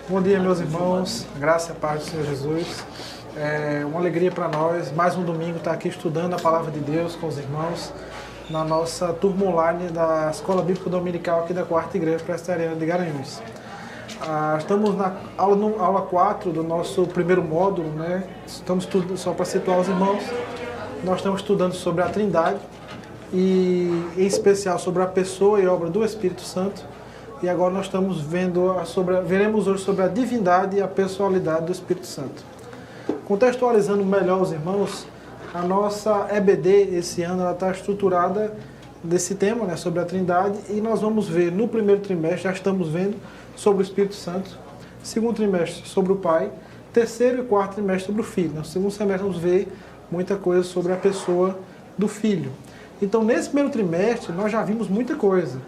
Bom dia, meus irmãos, graça e a paz do Senhor Jesus. É uma alegria para nós, mais um domingo, estar aqui estudando a Palavra de Deus com os irmãos na nossa turma online da Escola Bíblica Dominical aqui da Quarta Igreja Presbiteriana de Garanhuns. Estamos na aula 4 do nosso primeiro módulo, né? Estamos estudando, só para situar os irmãos, nós estamos estudando sobre a Trindade e em especial sobre a pessoa e obra do Espírito Santo. E agora nós estamos veremos hoje sobre a divindade e a pessoalidade do Espírito Santo. Contextualizando melhor os irmãos, a nossa EBD esse ano ela está estruturada desse tema, né, sobre a Trindade, e nós vamos ver no primeiro trimestre, já estamos vendo sobre o Espírito Santo, segundo trimestre sobre o Pai, terceiro e quarto trimestre sobre o Filho. No segundo semestre vamos ver muita coisa sobre a pessoa do Filho. Então nesse primeiro trimestre nós já vimos muita coisa.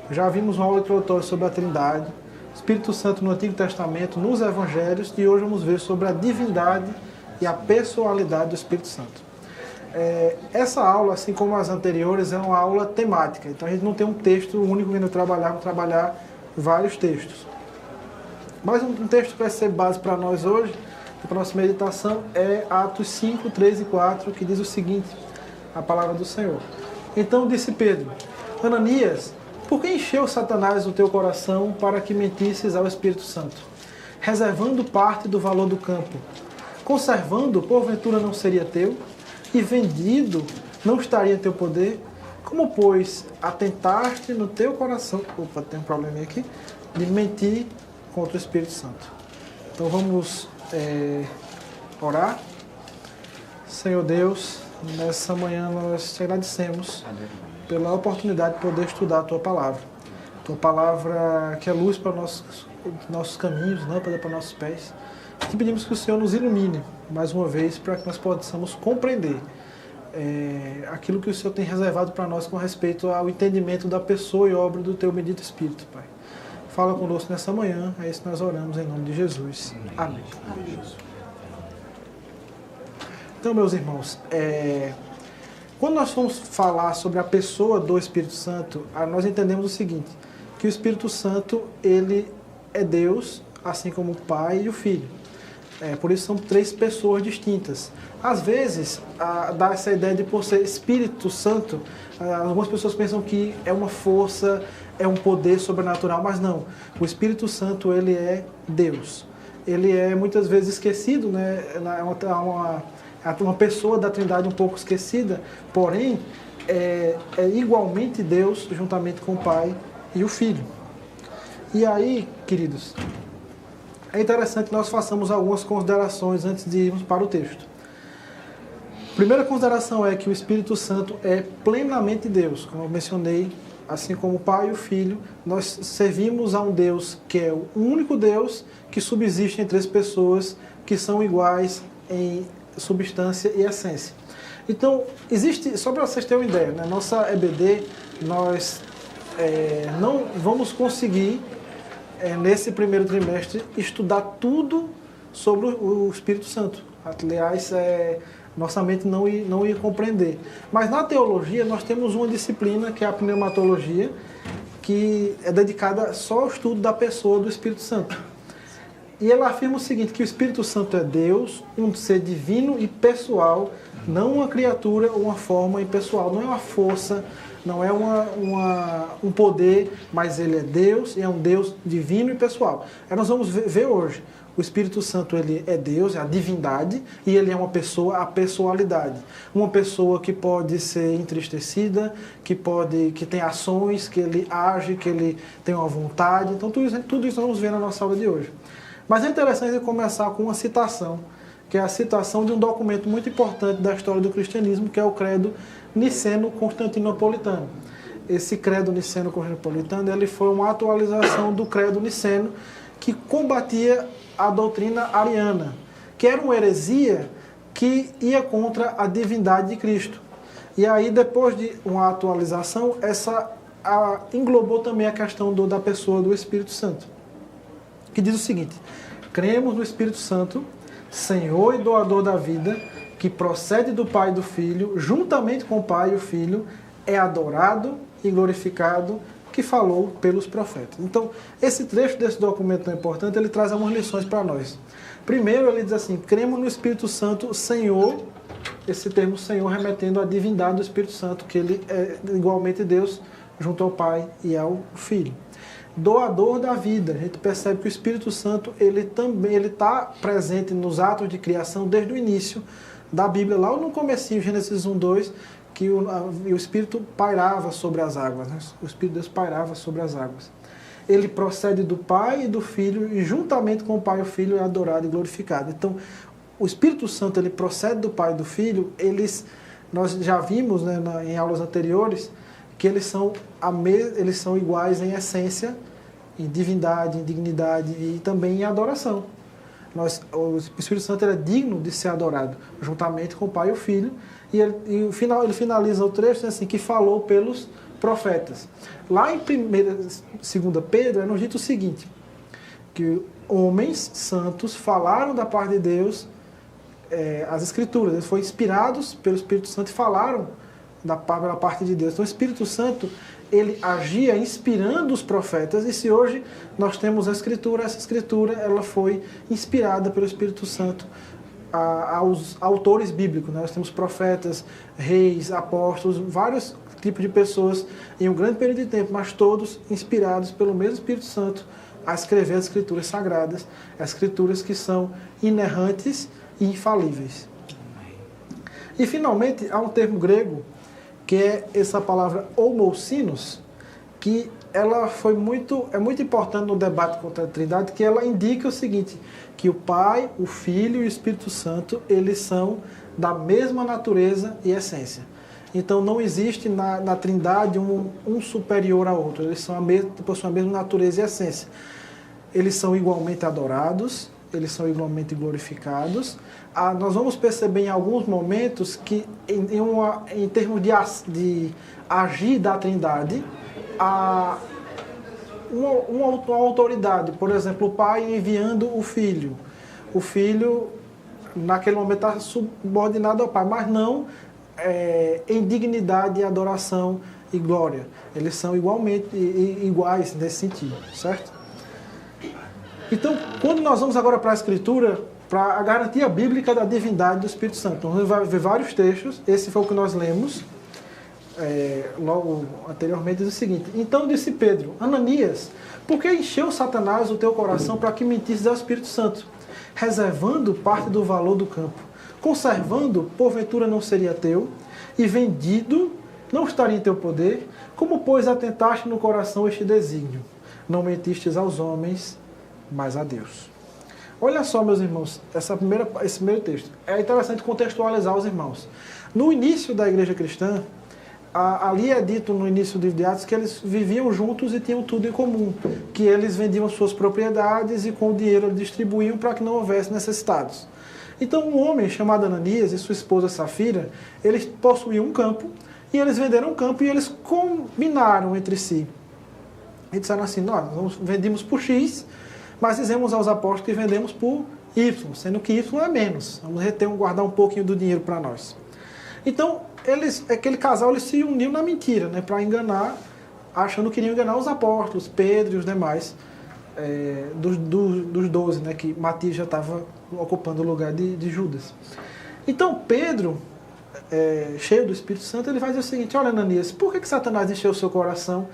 Já vimos uma aula introdutória sobre a Trindade, Espírito Santo no Antigo Testamento, nos Evangelhos, e hoje vamos ver sobre a divindade e a pessoalidade do Espírito Santo. Essa aula, assim como as anteriores, é uma aula temática. Então a gente não tem um texto único que vamos trabalhar vários textos. Mas um texto que vai ser base para nós hoje, para a nossa meditação, é Atos 5, 3 e 4, que diz o seguinte, a palavra do Senhor. Então disse Pedro: Ananias, por que encheu Satanás o teu coração para que mentisses ao Espírito Santo, reservando parte do valor do campo? Conservando, porventura não seria teu? E vendido, não estaria em teu poder? Como, pois, atentaste no teu coração... Opa, tem um probleminha aqui. De mentir contra o Espírito Santo. Então vamos orar. Senhor Deus, nessa manhã nós te agradecemos pela oportunidade de poder estudar a Tua Palavra. Tua Palavra que é luz para nossos caminhos, lâmpada para nossos pés. Te pedimos que o Senhor nos ilumine mais uma vez para que nós possamos compreender aquilo que o Senhor tem reservado para nós com respeito ao entendimento da pessoa e obra do Teu bendito Espírito, Pai. Fala conosco nessa manhã, é isso que nós oramos em nome de Jesus. Amém. Amém. Então, meus irmãos, quando nós formos falar sobre a pessoa do Espírito Santo, nós entendemos o seguinte, que o Espírito Santo, ele é Deus, assim como o Pai e o Filho. Por isso são três pessoas distintas. Às vezes, dá essa ideia de por ser Espírito Santo, algumas pessoas pensam que é uma força, é um poder sobrenatural, mas não. O Espírito Santo, ele é Deus. Ele é muitas vezes esquecido, né? Uma pessoa da Trindade um pouco esquecida, porém, é igualmente Deus, juntamente com o Pai e o Filho. E aí, queridos, é interessante que nós façamos algumas considerações antes de irmos para o texto. A primeira consideração é que o Espírito Santo é plenamente Deus. Como eu mencionei, assim como o Pai e o Filho, nós servimos a um Deus que é o único Deus que subsiste entre as pessoas que são iguais em substância e essência. Então, só para vocês terem uma ideia, na nossa EBD, nós não vamos conseguir, nesse primeiro trimestre, estudar tudo sobre o Espírito Santo. Aliás, nossa mente não ia compreender. Mas na teologia, nós temos uma disciplina, que é a pneumatologia, que é dedicada só ao estudo da pessoa do Espírito Santo. E ela afirma o seguinte, que o Espírito Santo é Deus, um ser divino e pessoal, não uma criatura ou uma forma impessoal. Não é uma força, não é um poder, mas ele é Deus e é um Deus divino e pessoal. Aí nós vamos ver hoje. O Espírito Santo, ele é Deus, é a divindade, e ele é uma pessoa, a pessoalidade. Uma pessoa que pode ser entristecida, que tem ações, que ele age, que ele tem uma vontade. Então tudo isso nós vamos ver na nossa aula de hoje. Mas é interessante começar com uma citação, que é a citação de um documento muito importante da história do cristianismo, que é o Credo Niceno-Constantinopolitano. Esse Credo Niceno-Constantinopolitano, ele foi uma atualização do Credo Niceno, que combatia a doutrina ariana, que era uma heresia que ia contra a divindade de Cristo. E aí, depois de uma atualização, englobou também a questão da pessoa do Espírito Santo, que diz o seguinte: cremos no Espírito Santo, Senhor e doador da vida, que procede do Pai e do Filho, juntamente com o Pai e o Filho, é adorado e glorificado que falou pelos profetas. Então, esse trecho desse documento tão importante, ele traz algumas lições para nós. Primeiro, ele diz assim, cremos no Espírito Santo, Senhor, esse termo Senhor remetendo à divindade do Espírito Santo, que ele é igualmente Deus, junto ao Pai e ao Filho. Doador da vida. A gente percebe que o Espírito Santo, ele também está presente nos atos de criação desde o início da Bíblia, lá no comecinho, Gênesis 1, 2, que o Espírito pairava sobre as águas, né? O Espírito de Deus pairava sobre as águas. Ele procede do Pai e do Filho, e juntamente com o Pai e o Filho é adorado e glorificado. Então, o Espírito Santo, ele procede do Pai e do Filho, nós já vimos, né, em aulas anteriores, que eles são iguais em essência, em divindade, em dignidade e também em adoração. O Espírito Santo ele é digno de ser adorado, juntamente com o Pai e o Filho, e ele finaliza o trecho assim, que falou pelos profetas. Lá em 2 Pedro é nos dito o seguinte, que homens santos falaram da parte de Deus as Escrituras, eles foram inspirados pelo Espírito Santo e falaram pela parte de Deus. Então o Espírito Santo, ele agia inspirando os profetas, e se hoje nós temos a Escritura, essa Escritura ela foi inspirada pelo Espírito Santo aos autores bíblicos, né? Nós temos profetas, reis, apóstolos, vários tipos de pessoas em um grande período de tempo, mas todos inspirados pelo mesmo Espírito Santo a escrever as Escrituras sagradas, as Escrituras que são inerrantes e infalíveis. E finalmente há um termo grego que é essa palavra homocinos, que ela é muito importante no debate contra a Trindade, que ela indica o seguinte, que o Pai, o Filho e o Espírito Santo, eles são da mesma natureza e essência. Então não existe na Trindade um superior ao outro, eles possuem a mesma natureza e essência. Eles são igualmente adorados, eles são igualmente glorificados. Nós vamos perceber em alguns momentos que, em termos de agir da Trindade, uma autoridade, por exemplo, o Pai enviando o Filho. O Filho, naquele momento, está subordinado ao Pai, mas não em dignidade, adoração e glória. Eles são iguais nesse sentido, certo? Então, quando nós vamos agora para a Escritura, para a garantia bíblica da divindade do Espírito Santo, nós vamos ver vários textos, esse foi o que nós lemos logo anteriormente, diz o seguinte, então disse Pedro, Ananias, por que encheu Satanás o teu coração para que mentisses ao Espírito Santo, reservando parte do valor do campo, conservando, porventura não seria teu, e vendido, não estaria em teu poder, como pois atentaste no coração este desígnio, não mentistes aos homens, mas a Deus. Olha só, meus irmãos, esse primeiro texto. É interessante contextualizar os irmãos. No início da igreja cristã, ali é dito no início do livro de Atos que eles viviam juntos e tinham tudo em comum. Que eles vendiam suas propriedades e com o dinheiro eles distribuíam para que não houvesse necessitados. Então um homem chamado Ananias e sua esposa Safira, eles possuíam um campo e eles venderam um campo e eles combinaram entre si. E disseram assim, nós vendemos por X, mas dizemos aos apóstolos que vendemos por Y, sendo que Y é menos. Vamos guardar um pouquinho do dinheiro para nós. Então, aquele casal eles se uniu na mentira, né, para enganar, achando que iriam enganar os apóstolos, Pedro e os demais, dos 12, né, que Matias já estava ocupando o lugar de Judas. Então, Pedro, cheio do Espírito Santo, ele vai dizer o seguinte, olha, Ananias, por que Satanás encheu o seu coração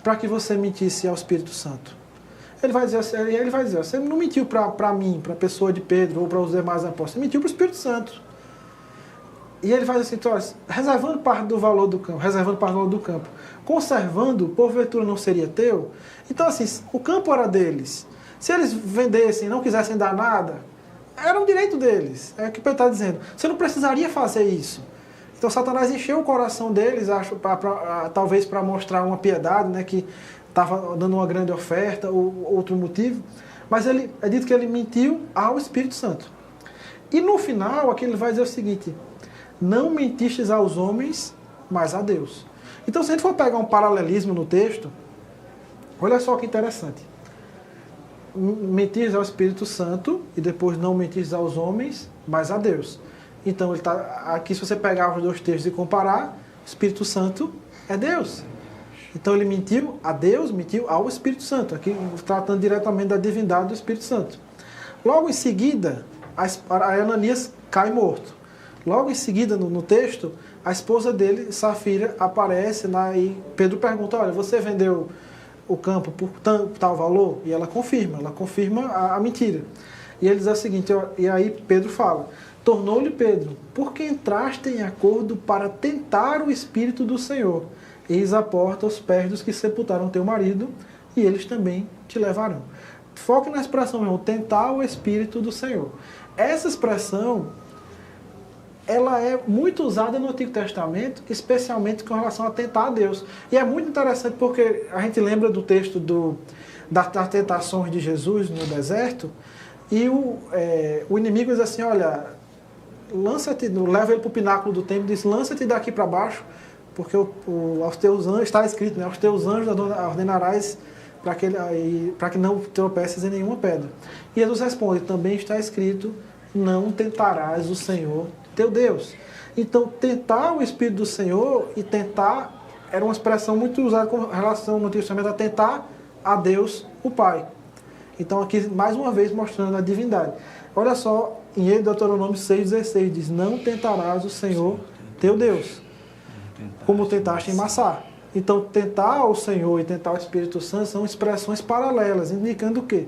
para que você mentisse ao Espírito Santo? Ele vai dizer, você não mentiu para mim, para a pessoa de Pedro ou para os demais apóstolos, você mentiu para o Espírito Santo. E ele faz assim, reservando parte do valor do campo, conservando, porventura não seria teu? Então assim, o campo era deles. Se eles vendessem e não quisessem dar nada, era um direito deles. É o que Pedro está dizendo. Você não precisaria fazer isso. Então Satanás encheu o coração deles, acho, talvez para mostrar uma piedade, né, que estava dando uma grande oferta ou outro motivo. Mas é dito que ele mentiu ao Espírito Santo. E no final, aqui ele vai dizer o seguinte, não mentistes aos homens, mas a Deus. Então, se a gente for pegar um paralelismo no texto, olha só que interessante. Mentistes ao Espírito Santo e depois não mentistes aos homens, mas a Deus. Então, aqui se você pegar os dois textos e comparar, o Espírito Santo é Deus. Então ele mentiu a Deus, mentiu ao Espírito Santo, aqui tratando diretamente da divindade do Espírito Santo. Logo em seguida, Ananias cai morto. Logo em seguida, no texto, a esposa dele, Safira, aparece e Pedro pergunta, olha, você vendeu o campo por tal valor? E ela confirma a mentira. E ele diz o seguinte, e aí Pedro fala, tornou-lhe Pedro, por que entraste em acordo para tentar o Espírito do Senhor? Eis a porta aos pés dos que sepultaram teu marido, e eles também te levarão. Foque na expressão, irmão, tentar o Espírito do Senhor. Essa expressão, ela é muito usada no Antigo Testamento, especialmente com relação a tentar a Deus. E é muito interessante porque a gente lembra do texto das tentações de Jesus no deserto, e o inimigo diz assim, olha, lança-te, leva ele para o pináculo do templo e diz, lança-te daqui para baixo, porque aos teus anjos, está escrito, né, aos teus anjos ordenarás para que não tropeces em nenhuma pedra. E Jesus responde, também está escrito, não tentarás o Senhor teu Deus. Então, tentar o Espírito do Senhor e tentar era uma expressão muito usada com relação no Antigo Testamento a tentar a Deus, o Pai. Então, aqui, mais uma vez, mostrando a divindade. Olha só, em Deuteronômio 6,16, diz, não tentarás o Senhor teu Deus, como tentaste em Massá. Então, tentar o Senhor e tentar o Espírito Santo são expressões paralelas, indicando o quê?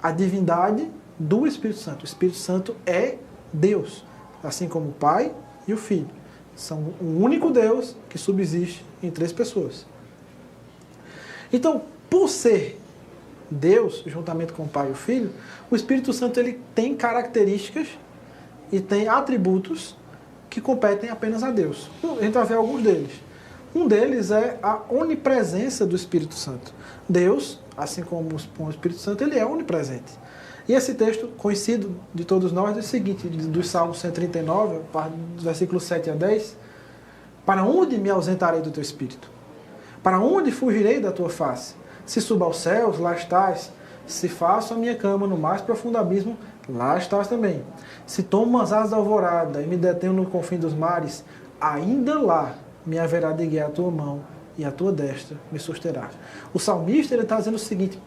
A divindade do Espírito Santo. O Espírito Santo é Deus, assim como o Pai e o Filho. São um único Deus que subsiste em três pessoas. Então, por ser Deus, juntamente com o Pai e o Filho, o Espírito Santo ele tem características e tem atributos que competem apenas a Deus. A gente vai ver alguns deles. Um deles é a onipresença do Espírito Santo. Deus, assim como o Espírito Santo, ele é onipresente. E esse texto, conhecido de todos nós, é o seguinte, do Salmo 139, versículos 7 a 10, para onde me ausentarei do teu Espírito? Para onde fugirei da tua face? Se subo aos céus, lá estás. Se faço a minha cama no mais profundo abismo, lá estás também. Se tomo as asas da alvorada e me detenho no confim dos mares, ainda lá me haverá de guiar a tua mão e a tua destra me susterá. O salmista está dizendo o seguinte,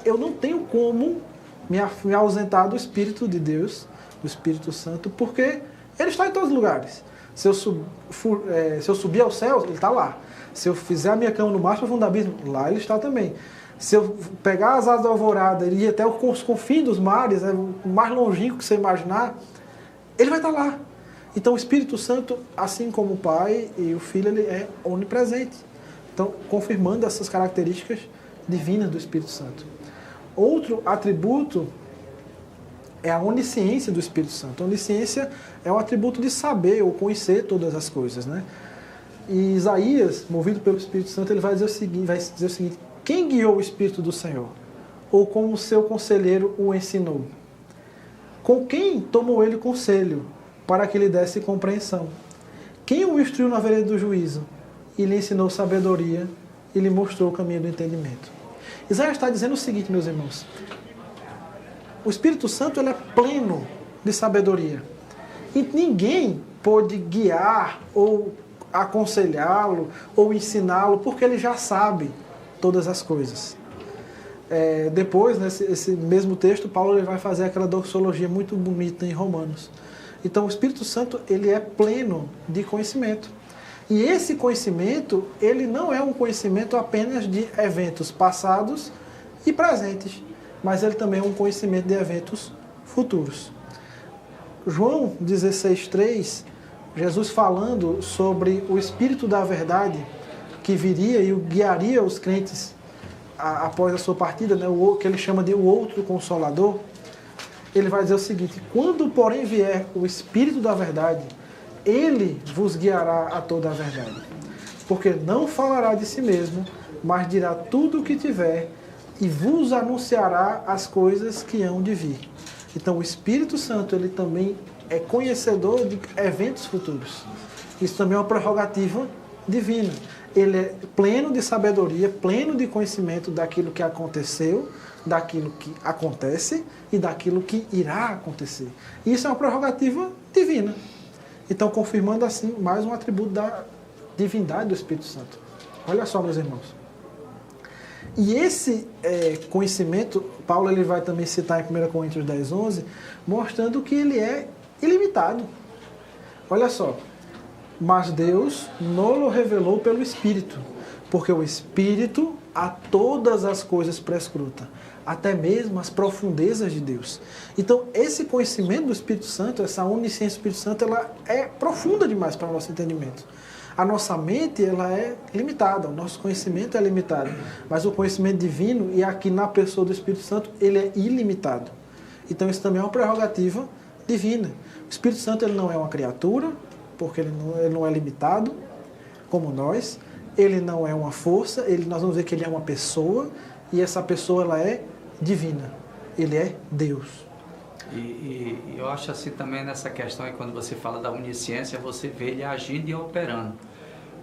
eu não tenho como me ausentar do Espírito de Deus, do Espírito Santo, porque ele está em todos os lugares. Se eu subir aos céus, ele está lá. Se eu fizer a minha cama no mais profundo abismo, lá ele está também. Se eu pegar as asas da alvorada e ir até os confins dos mares, o mais longínquo que você imaginar, ele vai estar lá. Então o Espírito Santo, assim como o Pai e o Filho, ele é onipresente. Então, confirmando essas características divinas do Espírito Santo. Outro atributo é a onisciência do Espírito Santo. A onisciência é um atributo de saber ou conhecer todas as coisas, né? E Isaías, movido pelo Espírito Santo, ele vai dizer o seguinte, quem guiou o Espírito do Senhor? Ou como seu conselheiro o ensinou? Com quem tomou ele conselho para que lhe desse compreensão? Quem o instruiu na vereda do juízo e lhe ensinou sabedoria e lhe mostrou o caminho do entendimento? Isaías está dizendo o seguinte, meus irmãos, o Espírito Santo ele é pleno de sabedoria e ninguém pode guiar ou aconselhá-lo ou ensiná-lo porque ele já sabe todas as coisas. Depois, nesse mesmo texto, Paulo ele vai fazer aquela doxologia muito bonita em Romanos. Então o Espírito Santo ele é pleno de conhecimento. E esse conhecimento, ele não é um conhecimento apenas de eventos passados e presentes, mas ele também é um conhecimento de eventos futuros. João 16,3, Jesus falando sobre o Espírito da Verdade que viria e guiaria os crentes após a sua partida, né, o que ele chama de o outro Consolador, ele vai dizer o seguinte, quando porém vier o Espírito da Verdade, ele vos guiará a toda a verdade, porque não falará de si mesmo, mas dirá tudo o que tiver e vos anunciará as coisas que hão de vir. Então o Espírito Santo ele também é conhecedor de eventos futuros. Isso também é uma prerrogativa divina. Ele é pleno de sabedoria, pleno de conhecimento daquilo que aconteceu, daquilo que acontece e daquilo que irá acontecer. Isso é uma prerrogativa divina. Então, confirmando assim mais um atributo da divindade do Espírito Santo. Olha só, meus irmãos. E esse conhecimento, Paulo ele vai também citar em 1 Coríntios 10, 11, mostrando que ele é ilimitado. Olha só, mas Deus não o revelou pelo Espírito, porque o Espírito a todas as coisas prescruta, até mesmo as profundezas de Deus. Então, esse conhecimento do Espírito Santo, essa onisciência do Espírito Santo, ela é profunda demais para o nosso entendimento. A nossa mente, ela é limitada, o nosso conhecimento é limitado, mas o conhecimento divino, e aqui na pessoa do Espírito Santo, ele é ilimitado. Então, isso também é uma prerrogativa divina. O Espírito Santo, ele não é uma criatura, porque ele não é limitado, como nós. Ele não é uma força, nós vamos ver que ele é uma pessoa, e essa pessoa ela é divina. Ele é Deus. E eu acho assim também nessa questão, aí, quando você fala da onisciência, você vê ele agindo e operando.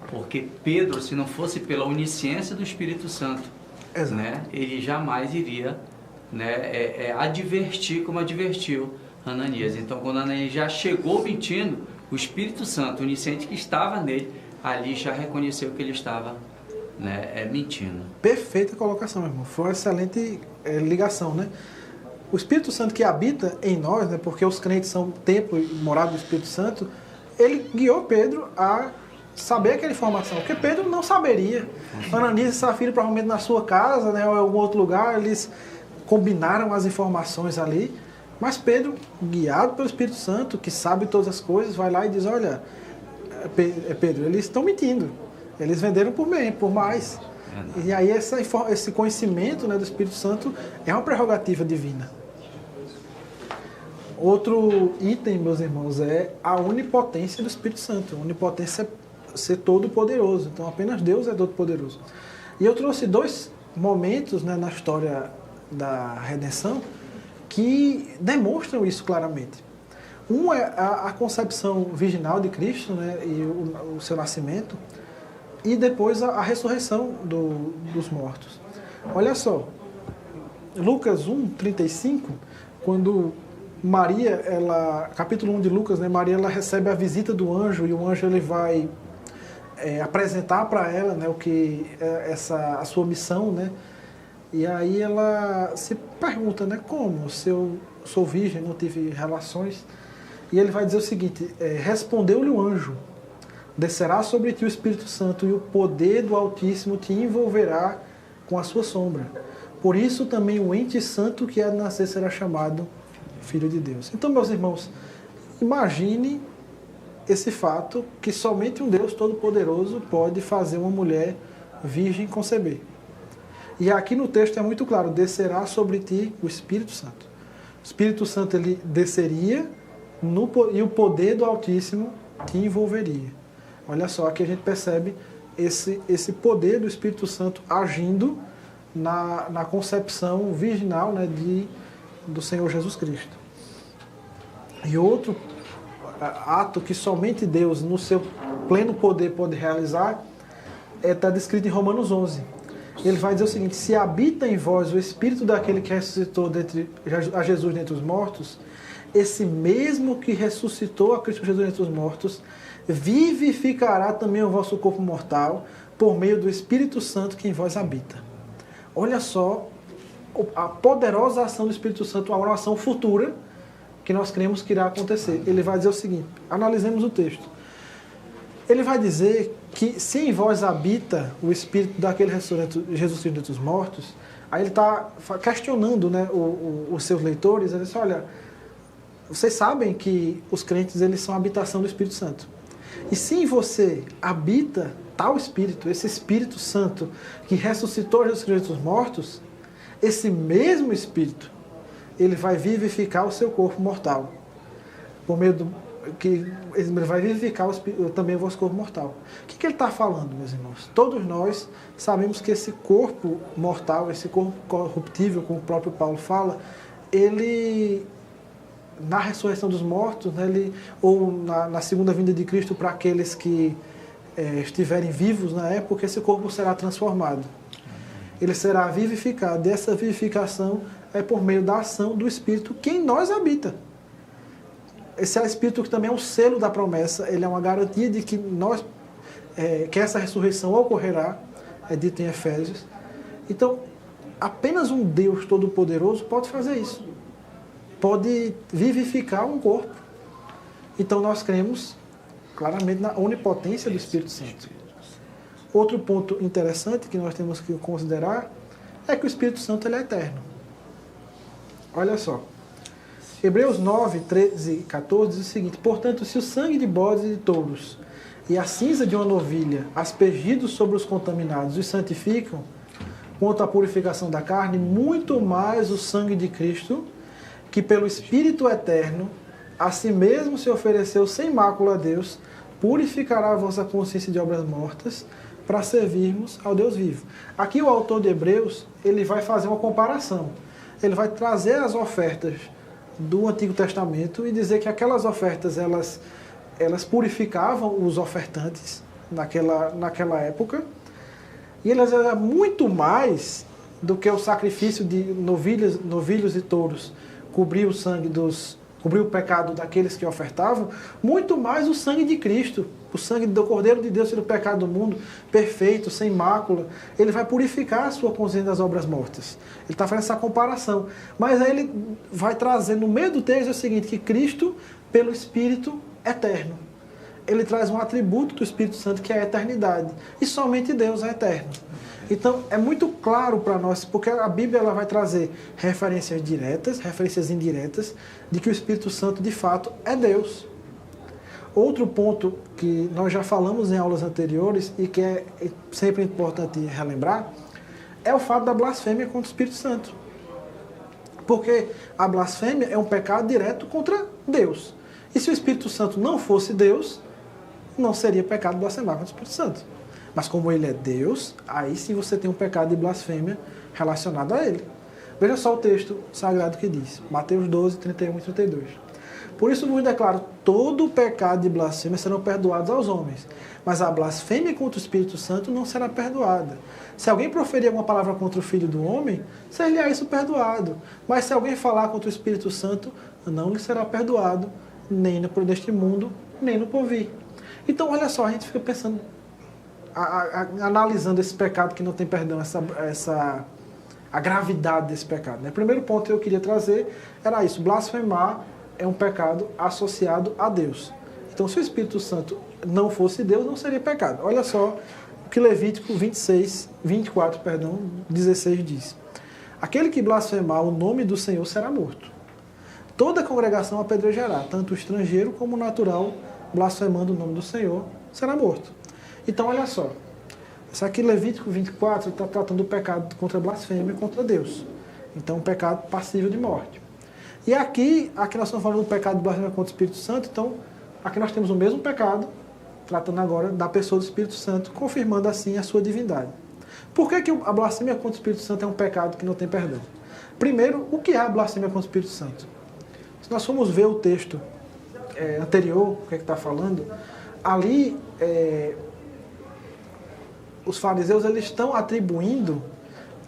Porque Pedro, se não fosse pela onisciência do Espírito Santo, né, ele jamais iria, né, advertir como advertiu Ananias. Então, quando Ananias já chegou mentindo, o Espírito Santo, o onisciente que estava nele, ali já reconheceu que ele estava, né, mentindo. Perfeita colocação, meu irmão. Foi uma excelente ligação, né? O Espírito Santo que habita em nós, né, porque os crentes são templo e morada do Espírito Santo, ele guiou Pedro a saber aquela informação, porque Pedro não saberia. Ananias e Safira, provavelmente na sua casa, né, ou em algum outro lugar, eles combinaram as informações ali, mas Pedro, guiado pelo Espírito Santo, que sabe todas as coisas, vai lá e diz, olha, Pedro, eles estão mentindo, eles venderam por mais. E aí esse conhecimento, né, do Espírito Santo é uma prerrogativa divina. Outro item, meus irmãos, é a onipotência do Espírito Santo. A onipotência é ser todo-poderoso. Então, apenas Deus é todo-poderoso. E eu trouxe dois momentos, né, na história da redenção que demonstram isso claramente. Um é a concepção virginal de Cristo, né, e o seu nascimento, e depois a ressurreição dos mortos. Olha só, Lucas 1:35, quando Maria, capítulo 1 de Lucas, né, Maria ela recebe a visita do anjo, e o anjo ele vai apresentar para ela, né, a sua missão, né, e aí ela se pergunta, né, como? Se eu sou virgem, não tive relações. E ele vai dizer o seguinte, respondeu-lhe o anjo, descerá sobre ti o Espírito Santo e o poder do Altíssimo te envolverá com a sua sombra. Por isso também o ente santo que há de nascer será chamado Filho de Deus. Então, meus irmãos, imagine esse fato que somente um Deus Todo-Poderoso pode fazer uma mulher virgem conceber. E aqui no texto é muito claro, descerá sobre ti o Espírito Santo. O Espírito Santo ele desceria e o poder do Altíssimo te envolveria. Olha só, aqui a gente percebe esse poder do Espírito Santo agindo na concepção virginal, né, do Senhor Jesus Cristo. E outro ato que somente Deus, no seu pleno poder, pode realizar, está descrito em Romanos 11. Ele vai dizer o seguinte, se habita em vós o Espírito daquele que ressuscitou a Jesus dentre os mortos, esse mesmo que ressuscitou a Cristo Jesus dentre os mortos, vivificará também o vosso corpo mortal por meio do Espírito Santo que em vós habita. Olha só a poderosa ação do Espírito Santo, uma ação futura que nós cremos que irá acontecer. Ele vai dizer o seguinte, analisemos o texto. Ele vai dizer que se em vós habita o Espírito daquele Jesus Cristo dentre os mortos, aí ele está questionando, né, os seus leitores, ele diz, olha, vocês sabem que os crentes eles são a habitação do Espírito Santo. E se em você habita tal Espírito, esse Espírito Santo que ressuscitou Jesus Cristo dos mortos, esse mesmo Espírito, ele vai vivificar o seu corpo mortal. Por meio que ele vai vivificar também o vosso corpo mortal. O que ele está falando, meus irmãos? Todos nós sabemos que esse corpo mortal, esse corpo corruptível, como o próprio Paulo fala, ele, na ressurreição dos mortos, né, ou na segunda vinda de Cristo para aqueles que estiverem vivos na época, esse corpo será transformado. Ele será vivificado. E essa vivificação é por meio da ação do Espírito que em nós habita. Esse é o Espírito que também é um selo da promessa, ele é uma garantia de que que essa ressurreição ocorrerá, é dito em Efésios. Então, apenas um Deus Todo-Poderoso pode fazer isso. Pode vivificar um corpo. Então, nós cremos claramente na onipotência do Espírito Santo. Outro ponto interessante que nós temos que considerar é que o Espírito Santo ele é eterno. Olha só. Hebreus 9, 13 e 14 diz o seguinte: portanto, se o sangue de bodes e de touros e a cinza de uma novilha, aspergidos sobre os contaminados, os santificam, quanto à purificação da carne, muito mais o sangue de Cristo, que pelo Espírito eterno, a si mesmo se ofereceu sem mácula a Deus, purificará a vossa consciência de obras mortas, para servirmos ao Deus vivo. Aqui o autor de Hebreus, ele vai fazer uma comparação. Ele vai trazer as ofertas do Antigo Testamento e dizer que aquelas ofertas, elas purificavam os ofertantes naquela época, e elas eram muito mais do que o sacrifício de novilhos e touros cobrir o pecado daqueles que ofertavam, muito mais o sangue de Cristo, o sangue do Cordeiro de Deus pelo pecado do mundo, perfeito, sem mácula, ele vai purificar a sua consciência das obras mortas. Ele está fazendo essa comparação. Mas aí ele vai trazer no meio do texto o seguinte, que Cristo, pelo Espírito eterno, ele traz um atributo do Espírito Santo que é a eternidade. E somente Deus é eterno. Então, é muito claro para nós, porque a Bíblia ela vai trazer referências diretas, referências indiretas, de que o Espírito Santo, de fato, é Deus. Outro ponto que nós já falamos em aulas anteriores e que é sempre importante relembrar, é o fato da blasfêmia contra o Espírito Santo. Porque a blasfêmia é um pecado direto contra Deus. E se o Espírito Santo não fosse Deus, não seria pecado blasfemar contra o Espírito Santo. Mas como ele é Deus, aí sim você tem um pecado de blasfêmia relacionado a ele. Veja só o texto sagrado que diz, Mateus 12, 31 e 32. Por isso vos declaro, todo o pecado de blasfêmia serão perdoados aos homens, mas a blasfêmia contra o Espírito Santo não será perdoada. Se alguém proferir alguma palavra contra o Filho do Homem, será isso perdoado. Mas se alguém falar contra o Espírito Santo, não lhe será perdoado, nem neste mundo, nem no porvir. Então, olha só, a gente fica pensando, analisando esse pecado que não tem perdão, a gravidade desse pecado. Né? O primeiro ponto que eu queria trazer era isso, blasfemar é um pecado associado a Deus. Então, se o Espírito Santo não fosse Deus, não seria pecado. Olha só o que Levítico 16 diz. Aquele que blasfemar o nome do Senhor será morto. Toda a congregação apedrejará, tanto o estrangeiro como o natural, blasfemando o nome do Senhor, será morto. Então, olha só. Isso aqui, Levítico 24, está tratando do pecado contra a blasfêmia contra Deus. Então, um pecado passível de morte. E aqui nós estamos falando do pecado de blasfêmia contra o Espírito Santo, então, aqui nós temos o mesmo pecado, tratando agora da pessoa do Espírito Santo, confirmando assim a sua divindade. Por que a blasfêmia contra o Espírito Santo é um pecado que não tem perdão? Primeiro, o que é a blasfêmia contra o Espírito Santo? Se nós formos ver o texto anterior, o que é que está falando, ali os fariseus eles estão atribuindo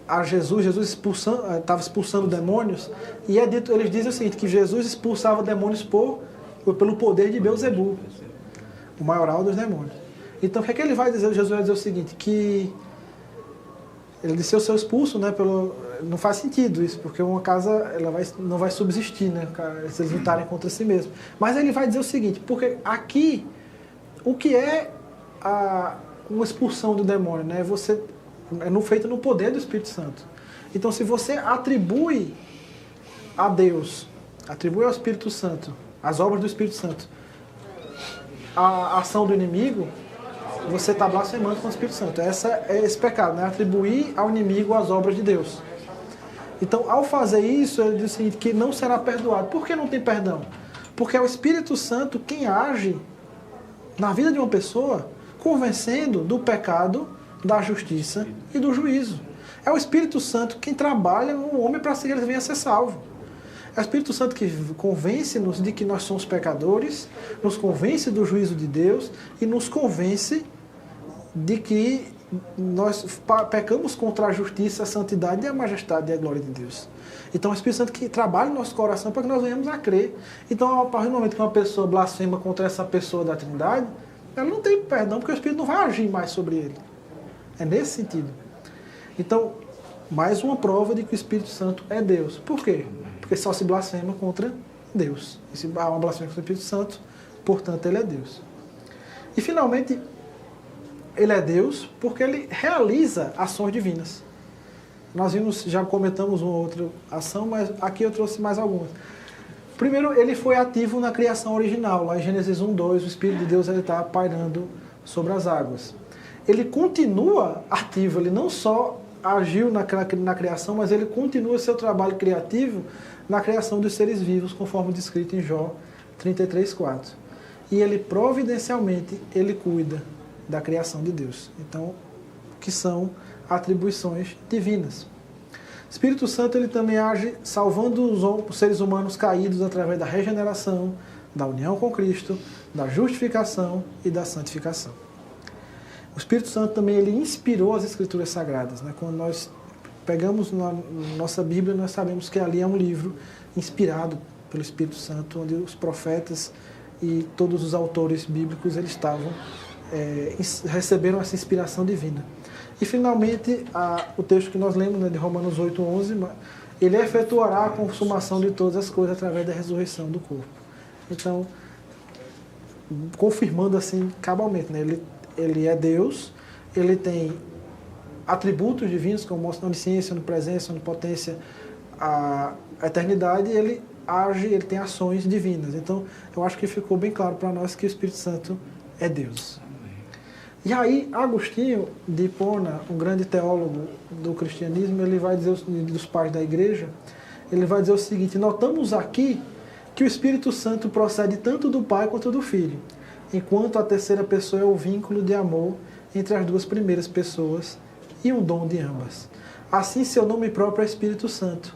a Jesus estava expulsando demônios, e eles dizem o seguinte, que Jesus expulsava demônios pelo poder de Beelzebul, o maioral dos demônios. Então, o que é que ele vai dizer? Jesus vai dizer o seguinte, que ele disse, eu sou expulso, né, não faz sentido isso, porque uma casa não vai subsistir, né, se eles lutarem contra si mesmos. Mas ele vai dizer o seguinte, porque aqui, o que é uma expulsão do demônio, né, feito no poder do Espírito Santo. Então, se você atribui a Deus, atribui ao Espírito Santo, as obras do Espírito Santo, a ação do inimigo, você está blasfemando contra o Espírito Santo. Esse pecado, né? Atribuir ao inimigo as obras de Deus. Então, ao fazer isso, ele diz o seguinte, que não será perdoado. Por que não tem perdão? Porque é o Espírito Santo quem age na vida de uma pessoa, convencendo do pecado, da justiça e do juízo. É o Espírito Santo quem trabalha no homem para que ele venha a ser salvo. É o Espírito Santo que convence-nos de que nós somos pecadores, nos convence do juízo de Deus e nos convence de que nós pecamos contra a justiça, a santidade e a majestade e a glória de Deus. Então é o Espírito Santo que trabalha no nosso coração para que nós venhamos a crer. Então, a partir do momento que uma pessoa blasfema contra essa pessoa da Trindade, ela não tem perdão, porque o Espírito não vai agir mais sobre ele. É nesse sentido. Então, Mais uma prova de que o Espírito Santo é Deus. Por quê? Porque só se blasfema contra Deus. E se há uma blasfêmia contra o Espírito Santo, portanto, ele é Deus. E, finalmente, ele é Deus porque ele realiza ações divinas. Nós já comentamos uma outra ação, mas aqui eu trouxe mais algumas. Primeiro, ele foi ativo na criação original. Lá em Gênesis 1:2, o Espírito de Deus está pairando sobre as águas. Ele continua ativo, ele não só agiu na criação, mas ele continua seu trabalho criativo na criação dos seres vivos, conforme descrito em Jó 33:4. E ele providencialmente, ele cuida da criação de Deus. Então, que são atribuições divinas. O Espírito Santo ele também age salvando os seres humanos caídos através da regeneração, da união com Cristo, da justificação e da santificação. O Espírito Santo também ele inspirou as Escrituras Sagradas. Né? Quando nós pegamos na nossa Bíblia, nós sabemos que ali é um livro inspirado pelo Espírito Santo, onde os profetas e todos os autores bíblicos eles receberam essa inspiração divina. E, finalmente, o texto que nós lemos, né, de Romanos 8:11, ele efetuará a consumação de todas as coisas através da ressurreição do corpo. Então, confirmando assim cabalmente, né, ele é Deus, ele tem atributos divinos, como onisciência, onipresença, onipotência, a eternidade, e ele age, ele tem ações divinas. Então, eu acho que ficou bem claro para nós que o Espírito Santo é Deus. E aí, Agostinho de Hipona, um grande teólogo do cristianismo, ele vai dizer, dos pais da igreja, ele vai dizer o seguinte: notamos aqui que o Espírito Santo procede tanto do Pai quanto do Filho, enquanto a terceira pessoa é o vínculo de amor entre as duas primeiras pessoas e um dom de ambas. Assim, seu nome próprio é Espírito Santo,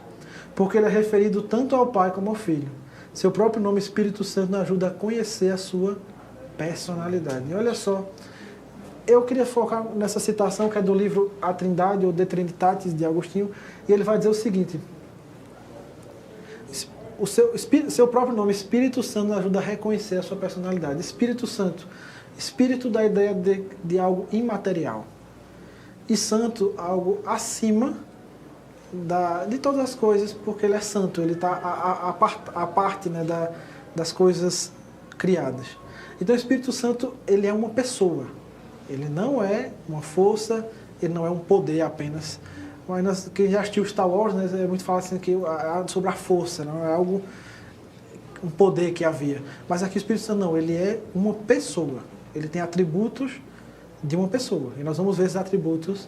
porque ele é referido tanto ao Pai como ao Filho. Seu próprio nome, Espírito Santo, nos ajuda a conhecer a sua personalidade. E olha só, eu queria focar nessa citação que é do livro A Trindade, ou De Trinitatis, de Agostinho, e ele vai dizer o seguinte: o seu próprio nome, Espírito Santo, nos ajuda a reconhecer a sua personalidade. Espírito Santo, Espírito da ideia de algo imaterial, e Santo, algo acima de todas as coisas, porque ele é santo, ele está a parte, né, das coisas criadas. Então o Espírito Santo, ele é uma pessoa. Ele não é uma força, ele não é um poder apenas. Mas quem já assistiu Star Wars, né, é muito fácil assim, sobre a força, não é algo, um poder que havia. Mas aqui o Espírito Santo não, ele é uma pessoa. Ele tem atributos de uma pessoa. E nós vamos ver esses atributos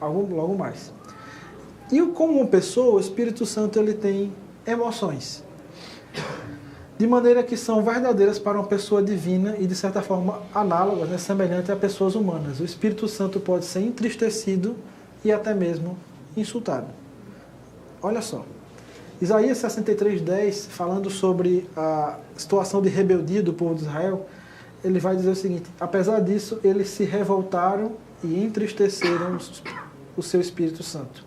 logo mais. E como uma pessoa, o Espírito Santo ele tem emoções, de maneira que são verdadeiras para uma pessoa divina e, de certa forma, análogas, né, semelhantes a pessoas humanas. O Espírito Santo pode ser entristecido e até mesmo insultado. Olha só, Isaías 63:10, falando sobre a situação de rebeldia do povo de Israel, ele vai dizer o seguinte: apesar disso, eles se revoltaram e entristeceram o seu Espírito Santo.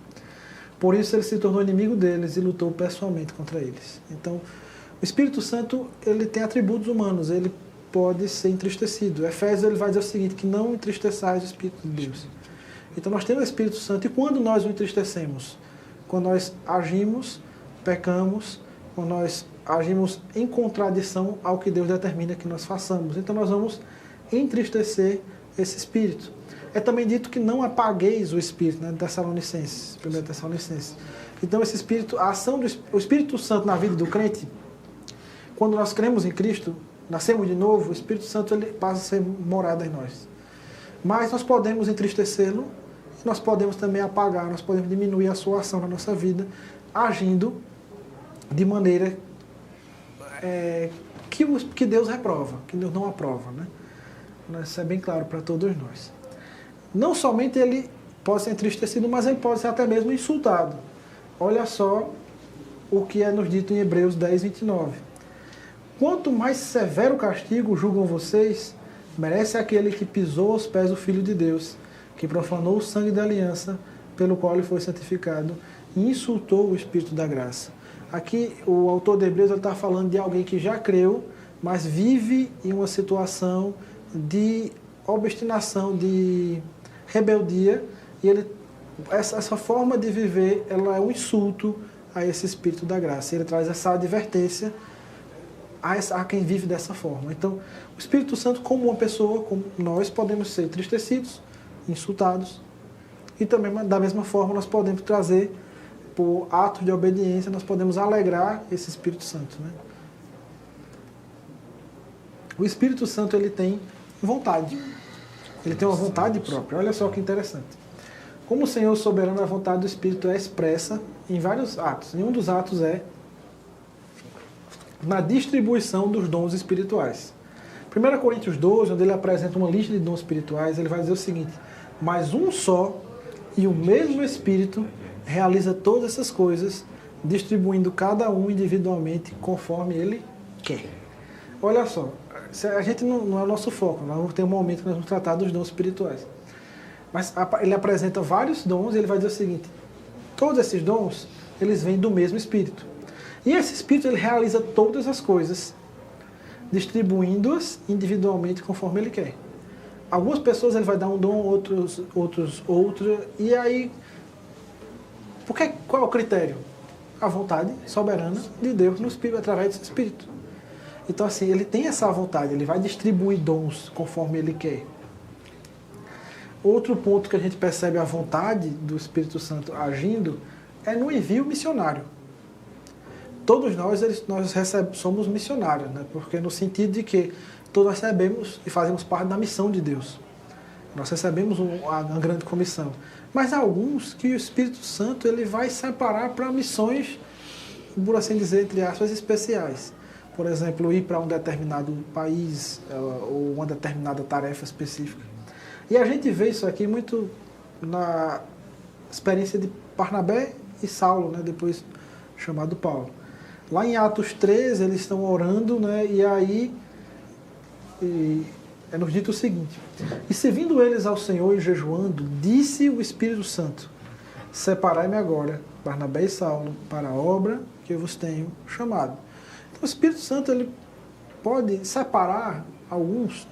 Por isso ele se tornou inimigo deles e lutou pessoalmente contra eles. Então, o Espírito Santo, ele tem atributos humanos, ele pode ser entristecido. Efésios ele vai dizer o seguinte, que não entristeçais o Espírito de Deus. Então nós temos o Espírito Santo, e quando nós o entristecemos? Quando nós agimos, pecamos, quando nós agimos em contradição ao que Deus determina que nós façamos. Então nós vamos entristecer esse Espírito. É também dito que não apagueis o Espírito, né, Tessalonicenses, 1 Tessalonicenses. Então esse Espírito, a ação do Espírito Santo na vida do crente, quando nós cremos em Cristo, nascemos de novo, o Espírito Santo ele passa a ser morada em nós. Mas nós podemos entristecê-lo, e nós podemos também apagar, nós podemos diminuir a sua ação na nossa vida, agindo de maneira que Deus reprova, que Deus não aprova. Né? Isso é bem claro para todos nós. Não somente ele pode ser entristecido, mas ele pode ser até mesmo insultado. Olha só o que é nos dito em Hebreus 10:29. Quanto mais severo castigo julgam vocês, merece aquele que pisou aos pés do Filho de Deus, que profanou o sangue da aliança, pelo qual ele foi santificado, e insultou o Espírito da graça. Aqui o autor de Hebreus está falando de alguém que já creu, mas vive em uma situação de obstinação, de rebeldia, e ele essa forma de viver, ela é um insulto a esse Espírito da graça. Ele traz essa advertência a quem vive dessa forma. Então, o Espírito Santo, como uma pessoa, como nós, podemos ser entristecidos, insultados, e também, da mesma forma, nós podemos trazer, por atos de obediência, nós podemos alegrar esse Espírito Santo, né? O Espírito Santo, ele tem vontade. Ele tem uma vontade própria. Olha só que interessante. Como o Senhor soberano, a vontade do Espírito é expressa em vários atos. E um dos atos é na distribuição dos dons espirituais. 1 Coríntios 12, onde ele apresenta uma lista de dons espirituais, ele vai dizer o seguinte: mas um só e o mesmo Espírito realiza todas essas coisas, distribuindo cada um individualmente conforme ele quer. Olha só, a gente não é o nosso foco, nós vamos ter um momento que nós vamos tratar dos dons espirituais. Mas ele apresenta vários dons e ele vai dizer o seguinte: todos esses dons, eles vêm do mesmo Espírito. E esse Espírito, ele realiza todas as coisas, distribuindo-as individualmente conforme ele quer. Algumas pessoas ele vai dar um dom, outros outro, e aí, qual é o critério? A vontade soberana de Deus no Espírito, através desse Espírito. Então, assim, ele tem essa vontade, ele vai distribuir dons conforme ele quer. Outro ponto que a gente percebe a vontade do Espírito Santo agindo é no envio missionário. Todos nós somos missionários, né? Porque no sentido de que todos recebemos e fazemos parte da missão de Deus. Nós recebemos uma grande comissão. Mas há alguns que o Espírito Santo ele vai separar para missões, por assim dizer, entre aspas, especiais. Por exemplo, ir para um determinado país ou uma determinada tarefa específica. E a gente vê isso aqui muito na experiência de Barnabé e Saulo, né, depois chamado Paulo. Lá em Atos 13, eles estão orando, né, e aí é nos dito o seguinte: e servindo eles ao Senhor e jejuando, disse o Espírito Santo: separai-me agora, Barnabé e Saulo, para a obra que eu vos tenho chamado. Então o Espírito Santo ele pode separar alguns,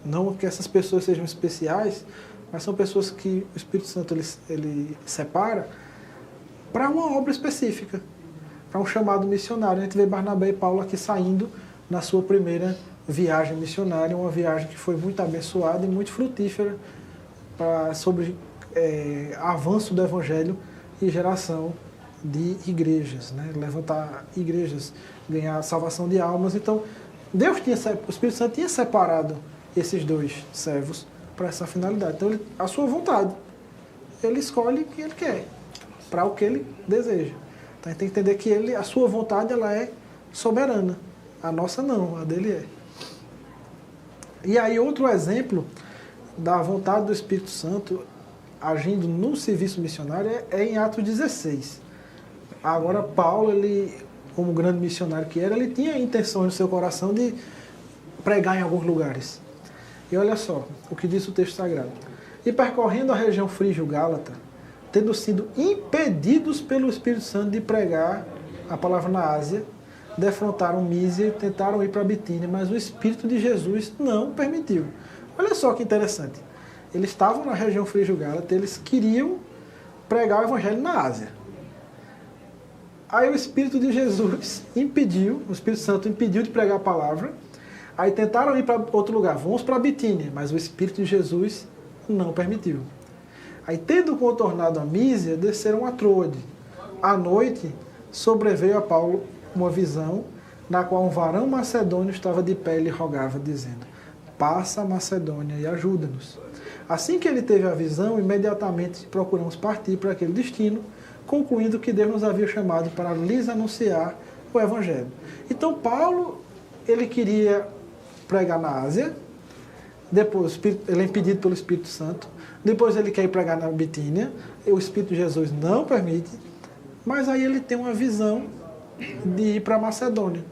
não que essas pessoas sejam especiais, mas são pessoas que o Espírito Santo ele separa para uma obra específica, para um chamado missionário. A gente vê Barnabé e Paulo aqui saindo na sua primeira viagem missionária, uma viagem que foi muito abençoada e muito frutífera sobre avanço do Evangelho e geração de igrejas, né? Levantar igrejas, ganhar salvação de almas. Então, o Espírito Santo tinha separado esses dois servos para essa finalidade. Então, a sua vontade, ele escolhe o que ele quer, para o que ele deseja. Então, a gente tem que entender que a sua vontade ela é soberana. A nossa não, a dele é. E aí, outro exemplo da vontade do Espírito Santo agindo no serviço missionário é em Atos 16. Agora, Paulo, ele, como grande missionário que era, ele tinha intenções no seu coração de pregar em alguns lugares. E olha só o que diz o texto sagrado. E percorrendo a região frígio-gálata, tendo sido impedidos pelo Espírito Santo de pregar a palavra na Ásia, defrontaram Mísia e tentaram ir para Bitínia, mas o Espírito de Jesus não permitiu. Olha só que interessante. Eles estavam na região frígio-gálata, eles queriam pregar o Evangelho na Ásia. Aí o Espírito de Jesus impediu, o Espírito Santo impediu de pregar a palavra. Aí tentaram ir para outro lugar, vamos para Bitínia, mas o Espírito de Jesus não permitiu. Aí, tendo contornado a Mísia, desceram a Troade. À noite, sobreveio a Paulo uma visão, na qual um varão macedônio estava de pé e lhe rogava, dizendo: passa a Macedônia e ajuda-nos. Assim que ele teve a visão, imediatamente procuramos partir para aquele destino, concluindo que Deus nos havia chamado para lhes anunciar o Evangelho. Então, Paulo, ele queria pregar na Ásia, depois ele é impedido pelo Espírito Santo, depois ele quer ir pregar na Bitínia, o Espírito de Jesus não permite, mas aí ele tem uma visão de ir para a Macedônia.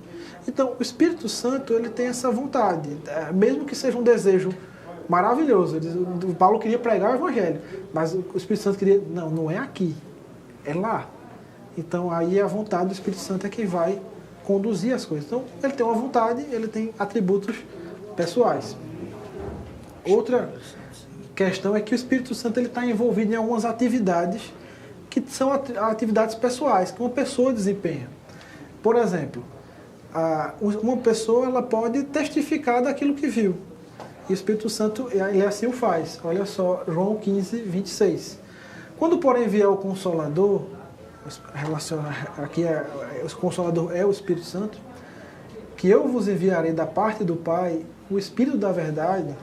Então, o Espírito Santo, ele tem essa vontade, mesmo que seja um desejo maravilhoso. O Paulo queria pregar o Evangelho, mas o Espírito Santo queria, não é aqui, é lá. Então, aí a vontade do Espírito Santo é que vai conduzir as coisas. Então, ele tem uma vontade, ele tem atributos pessoais. questão é que o Espírito Santo está envolvido em algumas atividades que são atividades pessoais, que uma pessoa desempenha. Por exemplo, uma pessoa ela pode testificar daquilo que viu. E o Espírito Santo, ele assim o faz. Olha só, João 15, 26. Quando, porém, vier o Consolador, aqui o Consolador é o Espírito Santo, que eu vos enviarei da parte do Pai, o Espírito da verdade,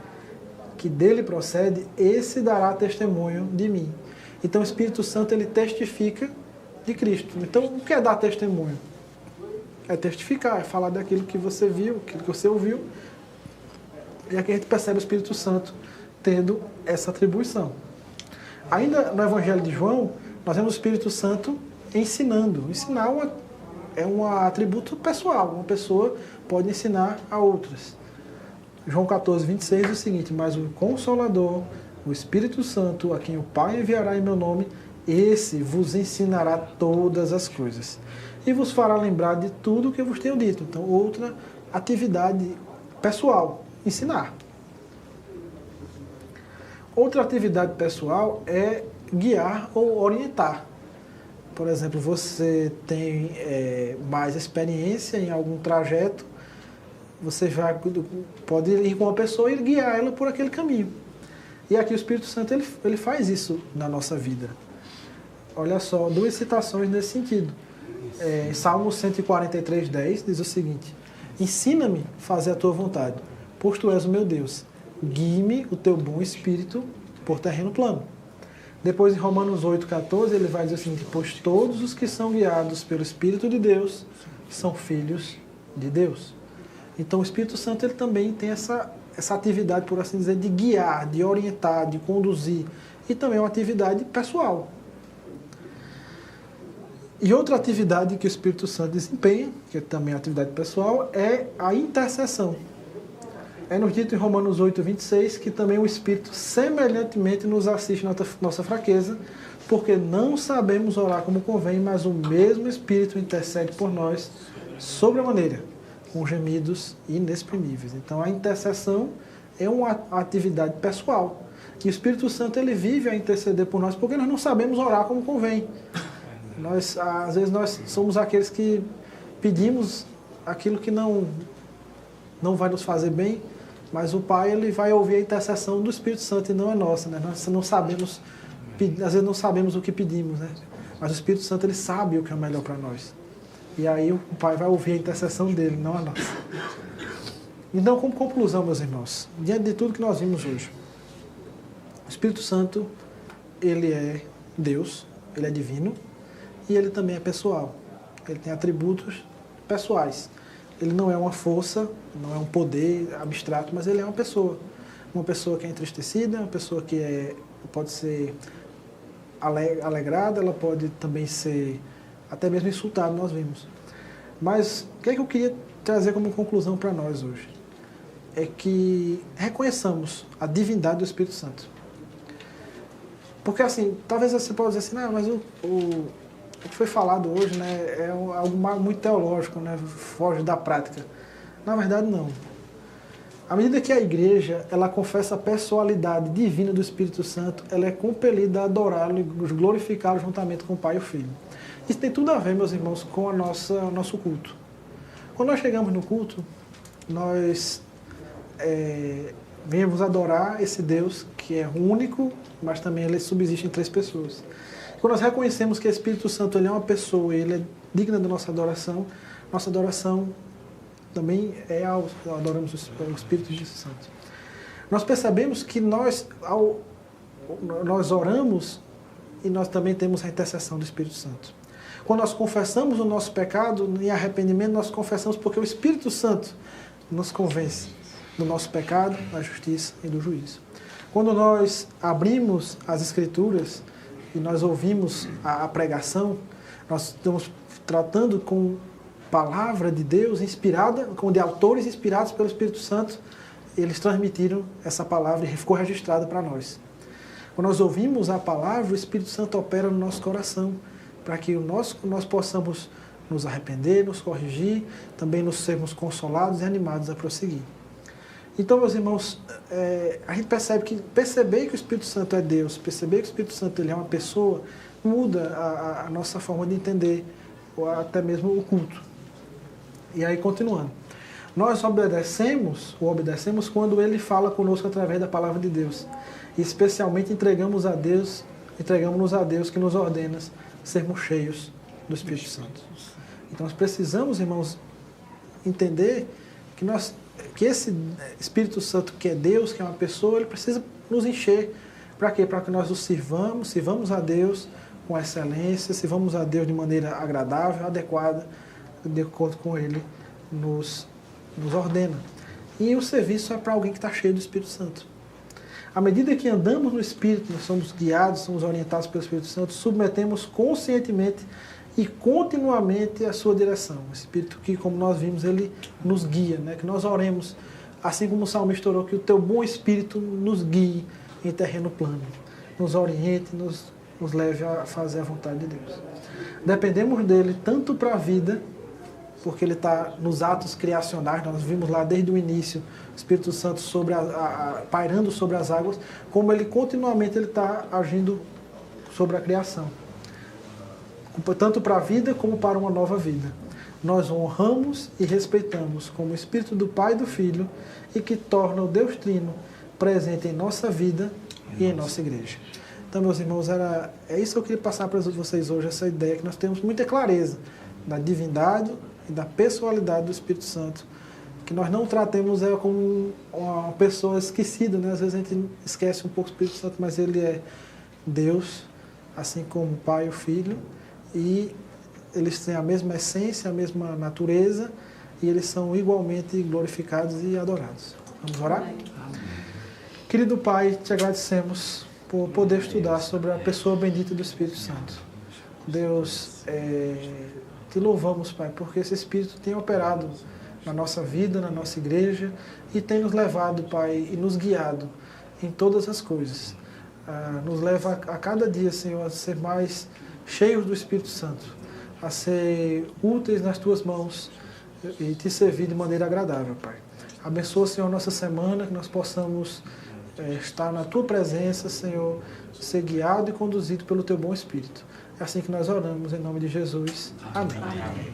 que dele procede, esse dará testemunho de mim. Então o Espírito Santo ele testifica de Cristo. Então o que é dar testemunho? É testificar, é falar daquilo que você viu, aquilo que você ouviu. E aqui a gente percebe o Espírito Santo tendo essa atribuição. Ainda no Evangelho de João, nós vemos o Espírito Santo ensinando. Ensinar é um atributo pessoal. Uma pessoa pode ensinar a outras. João 14, 26 diz o seguinte: mas o Consolador, o Espírito Santo, a quem o Pai enviará em meu nome, esse vos ensinará todas as coisas e vos fará lembrar de tudo o que eu vos tenho dito. Então, outra atividade pessoal, ensinar. Outra atividade pessoal é guiar ou orientar. Por exemplo, você tem mais experiência em algum trajeto, você pode ir com uma pessoa e guiar ela por aquele caminho. E aqui o Espírito Santo ele faz isso na nossa vida. Olha só, duas citações nesse sentido. Salmo 143, 10 diz o seguinte: ensina-me a fazer a tua vontade, pois tu és o meu Deus. Guie-me o teu bom espírito por terreno plano. Depois, em Romanos 8, 14, ele vai dizer o seguinte: pois todos os que são guiados pelo Espírito de Deus são filhos de Deus. Então o Espírito Santo ele também tem essa atividade, por assim dizer, de guiar, de orientar, de conduzir. E também é uma atividade pessoal. E outra atividade que o Espírito Santo desempenha, que também é uma atividade pessoal, é a intercessão. É nos dito em Romanos 8, 26, que também o Espírito semelhantemente nos assiste na nossa fraqueza, porque não sabemos orar como convém, mas o mesmo Espírito intercede por nós sobremaneira, com gemidos inexprimíveis. Então a intercessão é uma atividade pessoal. E o Espírito Santo ele vive a interceder por nós porque nós não sabemos orar como convém. Às vezes nós somos aqueles que pedimos aquilo que não vai nos fazer bem, mas o Pai ele vai ouvir a intercessão do Espírito Santo e não é nossa. Né? Nós não sabemos, às vezes não sabemos o que pedimos, né? Mas o Espírito Santo ele sabe o que é melhor para nós. E aí o Pai vai ouvir a intercessão dele, não a nossa. Então, como conclusão, meus irmãos, diante de tudo que nós vimos hoje, o Espírito Santo, ele é Deus, ele é divino e ele também é pessoal. Ele tem atributos pessoais. Ele não é uma força, não é um poder abstrato, mas ele é uma pessoa. Uma pessoa que é entristecida, uma pessoa que pode ser alegrada, ela pode também ser até mesmo insultado, nós vimos. Mas o que é que eu queria trazer como conclusão para nós hoje? É que reconheçamos a divindade do Espírito Santo. Porque assim, talvez você possa dizer assim, não, mas o que foi falado hoje, né, é algo muito teológico, né, foge da prática. Na verdade, não. À medida que a igreja ela confessa a pessoalidade divina do Espírito Santo, ela é compelida a adorá-lo e glorificá-lo juntamente com o Pai e o Filho. Isso tem tudo a ver, meus irmãos, com o nosso culto. Quando nós chegamos no culto, nós viemos adorar esse Deus que é único, mas também ele subsiste em 3 pessoas. Quando nós reconhecemos que o Espírito Santo ele é uma pessoa, ele é digna da nossa adoração também adoramos o Espírito Santo. Nós percebemos que nós oramos e nós também temos a intercessão do Espírito Santo. Quando nós confessamos o nosso pecado em arrependimento, nós confessamos porque o Espírito Santo nos convence do nosso pecado, da justiça e do juízo. Quando nós abrimos as Escrituras e nós ouvimos a pregação, nós estamos tratando com palavra de Deus inspirada, de autores inspirados pelo Espírito Santo, eles transmitiram essa palavra e ficou registrada para nós. Quando nós ouvimos a palavra, o Espírito Santo opera no nosso coração, para que nós possamos nos arrepender, nos corrigir, também nos sermos consolados e animados a prosseguir. Então, meus irmãos, a gente percebe que perceber que o Espírito Santo é Deus, perceber que o Espírito Santo ele é uma pessoa, muda a nossa forma de entender, ou até mesmo o culto. E aí, continuando. Nós obedecemos quando Ele fala conosco através da palavra de Deus. E especialmente entregamos-nos a Deus que nos ordena sermos cheios do Espírito Santo. Então nós precisamos, irmãos, entender que esse Espírito Santo que é Deus, que é uma pessoa, ele precisa nos encher. Para quê? Para que nós o sirvamos a Deus com excelência, sirvamos a Deus de maneira agradável, adequada, de acordo com Ele nos ordena. E o serviço é para alguém que está cheio do Espírito Santo. À medida que andamos no Espírito, nós somos guiados, somos orientados pelo Espírito Santo, submetemos conscientemente e continuamente a sua direção. O Espírito que, como nós vimos, ele nos guia, né? Que nós oremos, assim como o salmista orou, que o teu bom Espírito nos guie em terreno plano, nos oriente, nos leve a fazer a vontade de Deus. Dependemos dele tanto para a vida, porque ele está nos atos criacionais, nós vimos lá desde o início o Espírito Santo pairando sobre as águas, como ele continuamente está agindo sobre a criação. Tanto para a vida como para uma nova vida. Nós honramos e respeitamos como o Espírito do Pai e do Filho e que torna o Deus Trino presente em nossa vida e em nossa igreja. Então, meus irmãos, é isso que eu queria passar para vocês hoje, essa ideia que nós temos muita clareza da divindade e da pessoalidade do Espírito Santo, que nós não tratemos como uma pessoa esquecida, né? Às vezes a gente esquece um pouco o Espírito Santo, mas ele é Deus, assim como o Pai e o Filho, e eles têm a mesma essência, a mesma natureza, e eles são igualmente glorificados e adorados. Vamos orar? Amém. Querido Pai, te agradecemos por poder estudar sobre a pessoa bendita do Espírito Santo. Deus, te louvamos, Pai, porque esse Espírito tem operado na nossa vida, na nossa igreja, e tem nos levado, Pai, e nos guiado em todas as coisas. Nos leva a cada dia, Senhor, a ser mais cheios do Espírito Santo, a ser úteis nas Tuas mãos e Te servir de maneira agradável, Pai. Abençoa, Senhor, nossa semana, que nós possamos estar na Tua presença, Senhor, ser guiado e conduzido pelo Teu bom Espírito. É assim que nós oramos, em nome de Jesus. Amém. Amém.